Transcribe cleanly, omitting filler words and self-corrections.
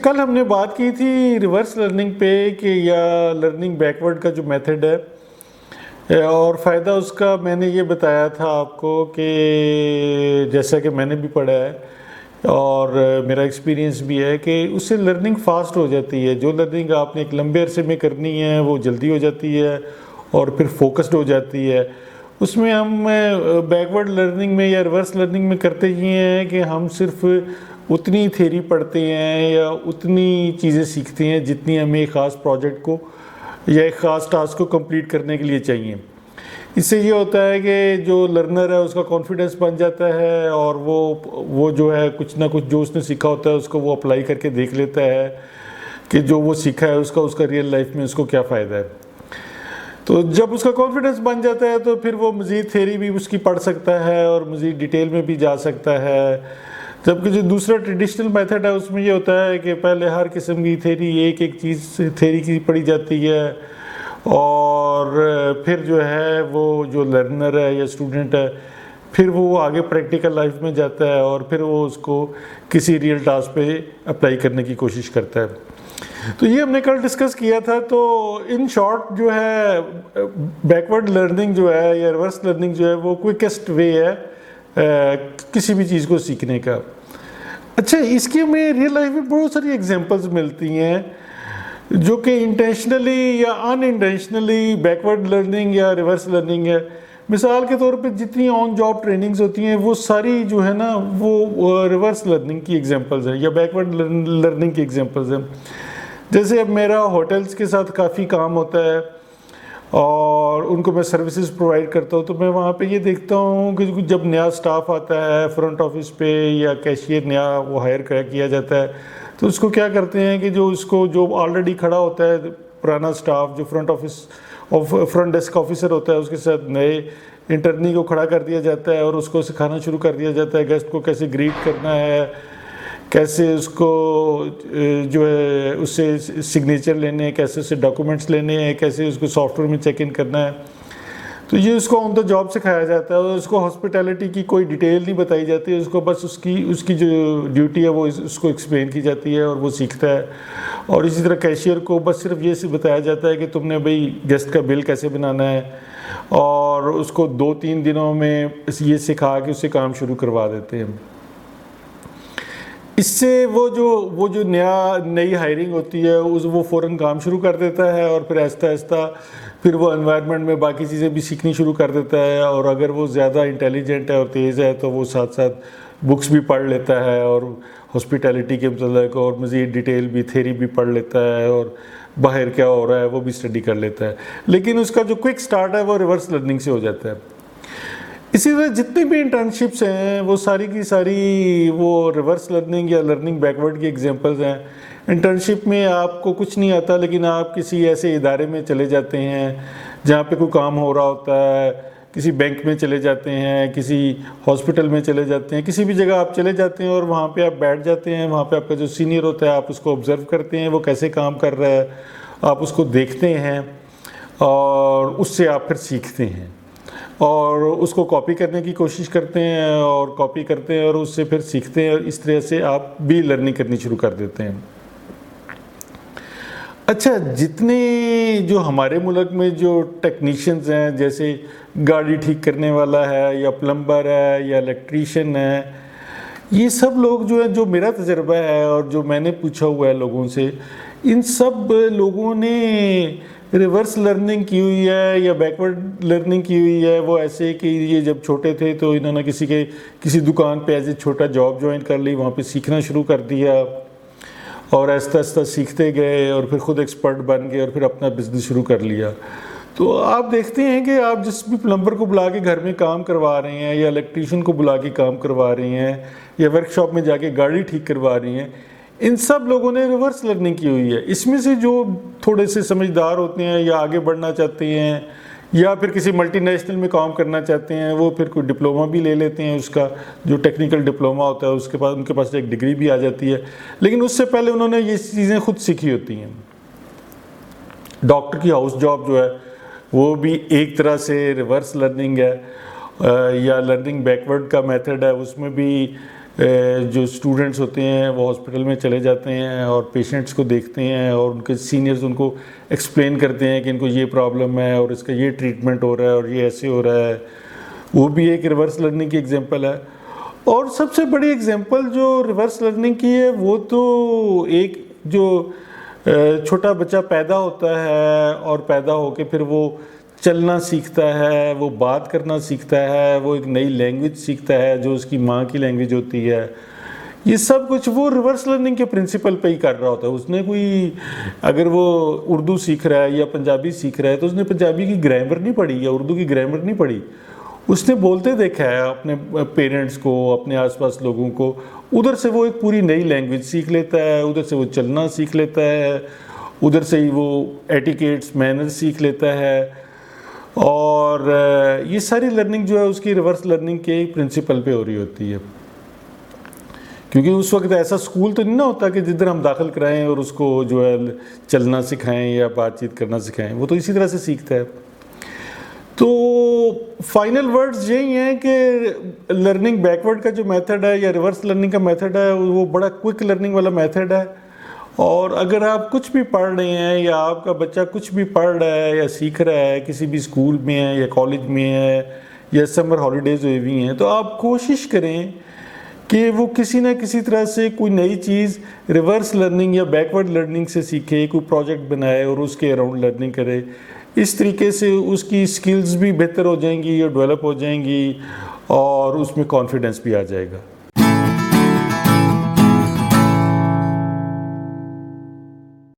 कल हमने बात की थी रिवर्स लर्निंग पे कि या लर्निंग बैकवर्ड का जो मेथड है और फ़ायदा उसका मैंने ये बताया था आपको कि जैसा कि मैंने भी पढ़ा है और मेरा एक्सपीरियंस भी है कि उससे लर्निंग फास्ट हो जाती है। जो लर्निंग आपने एक लंबे अरसे में करनी है वो जल्दी हो जाती है और फिर फोकस्ड हो जाती है। उसमें हम बैकवर्ड लर्निंग में या रिवर्स लर्निंग में करते ये हैं कि हम सिर्फ उतनी थ्योरी पढ़ते हैं या उतनी चीज़ें सीखते हैं जितनी हमें एक ख़ास प्रोजेक्ट को या एक ख़ास टास्क को कंप्लीट करने के लिए चाहिए। इससे ये होता है कि जो लर्नर है उसका कॉन्फिडेंस बन जाता है और वो जो है कुछ ना कुछ जो उसने सीखा होता है उसको वो अप्लाई करके देख लेता है कि जो वो सीखा है उसका रियल लाइफ में उसको क्या फ़ायदा है। तो जब उसका कॉन्फिडेंस बन जाता है तो फिर वो मज़ीद थ्योरी भी उसकी पढ़ सकता है और मज़ीद डिटेल में भी जा सकता है। जबकि जो दूसरा ट्रेडिशनल मेथड है उसमें ये होता है कि पहले हर किस्म की थ्योरी एक चीज़ थ्योरी की पढ़ी जाती है और फिर जो है वो जो लर्नर है या स्टूडेंट है फिर वो आगे प्रैक्टिकल लाइफ में जाता है और फिर वो उसको किसी रियल टास्क पे अप्लाई करने की कोशिश करता है। तो ये हमने कल डिस्कस किया था। तो इन शॉर्ट जो है बैकवर्ड लर्निंग जो है या रिवर्स लर्निंग जो है वो क्विकेस्ट वे है किसी भी चीज़ को सीखने का। अच्छा, इसकी हमें रियल लाइफ में बहुत सारी एग्जांपल्स मिलती हैं जो कि इंटेंशनली या अनइंटेंशनली बैकवर्ड लर्निंग या रिवर्स लर्निंग है। मिसाल के तौर पे जितनी ऑन जॉब ट्रेनिंग्स होती हैं वो सारी जो है ना वो रिवर्स लर्निंग की एग्जांपल्स हैं या बैकवर्ड लर्निंग की एग्जांपल्स हैं। जैसे अब मेरा होटल्स के साथ काफ़ी काम होता है और उनको मैं सर्विसेज प्रोवाइड करता हूँ, तो मैं वहाँ पे ये देखता हूँ कि जब नया स्टाफ आता है फ्रंट ऑफिस पे या कैशियर नया वो हायर किया जाता है तो उसको क्या करते हैं कि जो ऑलरेडी खड़ा होता है पुराना स्टाफ जो फ्रंट डेस्क ऑफिसर होता है उसके साथ नए इंटर्नी को खड़ा कर दिया जाता है और उसको सिखाना शुरू कर दिया जाता है गेस्ट को कैसे ग्रीट करना है, कैसे उसको जो है उससे सिग्नेचर लेने हैं, कैसे उससे डॉक्यूमेंट्स लेने हैं, कैसे उसको सॉफ्टवेयर में चेक इन करना है। तो ये उसको ऑन द जॉब सिखाया जाता है और उसको हॉस्पिटैलिटी की कोई डिटेल नहीं बताई जाती है, उसको बस उसकी जो ड्यूटी है वो उसको एक्सप्लेन की जाती है और वो सीखता है। और इसी तरह कैशियर को बस सिर्फ ये बताया जाता है कि तुमने भाई गेस्ट का बिल कैसे बनाना है और उसको 2-3 दिनों में ये सिखा के उससे काम शुरू करवा देते हैं। इससे वो जो नई हायरिंग होती है वो फ़ौरन काम शुरू कर देता है और फिर आहिस्ता आहिस्ता फिर वो एनवायरनमेंट में बाकी चीज़ें भी सीखनी शुरू कर देता है। और अगर वो ज़्यादा इंटेलिजेंट है और तेज़ है तो वो साथ साथ बुक्स भी पढ़ लेता है और हॉस्पिटैलिटी के मतलब और मज़ीद डिटेल भी थ्योरी भी पढ़ लेता है और बाहर क्या हो रहा है वो भी स्टडी कर लेता है। लेकिन उसका जो क्विक स्टार्ट है वो रिवर्स लर्निंग से हो जाता है। इसी तरह जितनी भी इंटर्नशिप्स हैं वो सारी की सारी वो रिवर्स लर्निंग या लर्निंग बैकवर्ड की एग्जांपल्स हैं। इंटर्नशिप में आपको कुछ नहीं आता लेकिन आप किसी ऐसे इदारे में चले जाते हैं जहाँ पे कोई काम हो रहा होता है, किसी बैंक में चले जाते हैं, किसी हॉस्पिटल में चले जाते हैं, किसी भी जगह आप चले जाते हैं और वहाँ पे आप बैठ जाते हैं। वहाँ पे आपका जो सीनियर होता है आप उसको ऑब्ज़र्व करते हैं वो कैसे काम कर रहा है, आप उसको देखते हैं और उससे आप फिर सीखते हैं और उसको कॉपी करने की कोशिश करते हैं और कॉपी करते हैं और उससे फिर सीखते हैं और इस तरह से आप भी लर्निंग करनी शुरू कर देते हैं। अच्छा, जितने जो हमारे मुल्क में जो टेक्नीशियंस हैं जैसे गाड़ी ठीक करने वाला है या प्लम्बर है या इलेक्ट्रीशियन है, ये सब लोग जो है जो मेरा तजर्बा है और जो मैंने पूछा हुआ है लोगों से, इन सब लोगों ने रिवर्स लर्निंग की हुई है या बैकवर्ड लर्निंग की हुई है। वो ऐसे कि ये जब छोटे थे तो इन्होंने किसी दुकान पे एज ए छोटा जॉब ज्वाइन कर ली, वहाँ पे सीखना शुरू कर दिया और आहिस्ता आहिस्ता सीखते गए और फिर ख़ुद एक्सपर्ट बन गए और फिर अपना बिजनेस शुरू कर लिया। तो आप देखते हैं कि आप जिस भी प्लम्बर को बुला के घर में काम करवा रहे हैं या इलेक्ट्रीशियन को बुला के काम करवा रहे हैं या वर्कशॉप में जाके गाड़ी ठीक करवा रही हैं, इन सब लोगों ने रिवर्स लर्निंग की हुई है। इसमें से जो थोड़े से समझदार होते हैं या आगे बढ़ना चाहते हैं या फिर किसी मल्टीनेशनल में काम करना चाहते हैं वो फिर कोई डिप्लोमा भी ले लेते हैं, उसका जो टेक्निकल डिप्लोमा होता है उनके पास एक डिग्री भी आ जाती है। लेकिन उससे पहले उन्होंने ये चीज़ें खुद सीखी होती हैं। डॉक्टर की हाउस जॉब जो है वो भी एक तरह से रिवर्स लर्निंग है या लर्निंग बैकवर्ड का मेथड है। उसमें भी जो स्टूडेंट्स होते हैं वो हॉस्पिटल में चले जाते हैं और पेशेंट्स को देखते हैं और उनके सीनियर्स उनको एक्सप्लेन करते हैं कि इनको ये प्रॉब्लम है और इसका ये ट्रीटमेंट हो रहा है और ये ऐसे हो रहा है। वो भी एक रिवर्स लर्निंग की एग्जांपल है। और सबसे बड़ी एग्जांपल जो रिवर्स लर्निंग की है वो तो एक जो छोटा बच्चा पैदा होता है और पैदा होके फिर वो चलना सीखता है, वो बात करना सीखता है, वो एक नई लैंग्वेज सीखता है जो उसकी माँ की लैंग्वेज होती है। ये सब कुछ वो रिवर्स लर्निंग के प्रिंसिपल पे ही कर रहा होता है। उसने कोई अगर वो उर्दू सीख रहा है या पंजाबी सीख रहा है तो उसने पंजाबी की ग्रामर नहीं पढ़ी या उर्दू की ग्रामर नहीं पढ़ी, उसने बोलते देखा है अपने पेरेंट्स को, अपने आसपास लोगों को, उधर से वो एक पूरी नई लैंग्वेज सीख लेता है, उधर से वो चलना सीख लेता है, उधर से ही वो एटिकेट्स मैनर्स सीख लेता है। और ये सारी लर्निंग जो है उसकी रिवर्स लर्निंग के प्रिंसिपल पे हो रही होती है। क्योंकि उस वक्त ऐसा स्कूल तो नहीं ना होता कि जिधर हम दाखिल कराएं और उसको जो है चलना सिखाएं या बातचीत करना सिखाएं, वो तो इसी तरह से सीखता है। तो फाइनल वर्ड्स यही हैं कि लर्निंग बैकवर्ड का जो मेथड है या रिवर्स लर्निंग का मेथड है वो बड़ा क्विक लर्निंग वाला मेथड है। और अगर आप कुछ भी पढ़ रहे हैं या आपका बच्चा कुछ भी पढ़ रहा है या सीख रहा है, किसी भी स्कूल में है या कॉलेज में है या समर हॉलीडेज़ हुई हुई हैं, तो आप कोशिश करें कि वो किसी न किसी तरह से कोई नई चीज़ रिवर्स लर्निंग या बैकवर्ड लर्निंग से सीखे, कोई प्रोजेक्ट बनाए और उसके अराउंड लर्निंग करे। इस तरीके से उसकी स्किल्स भी बेहतर हो जाएंगी या डेवलप हो जाएंगी और उसमें कॉन्फिडेंस भी आ जाएगा।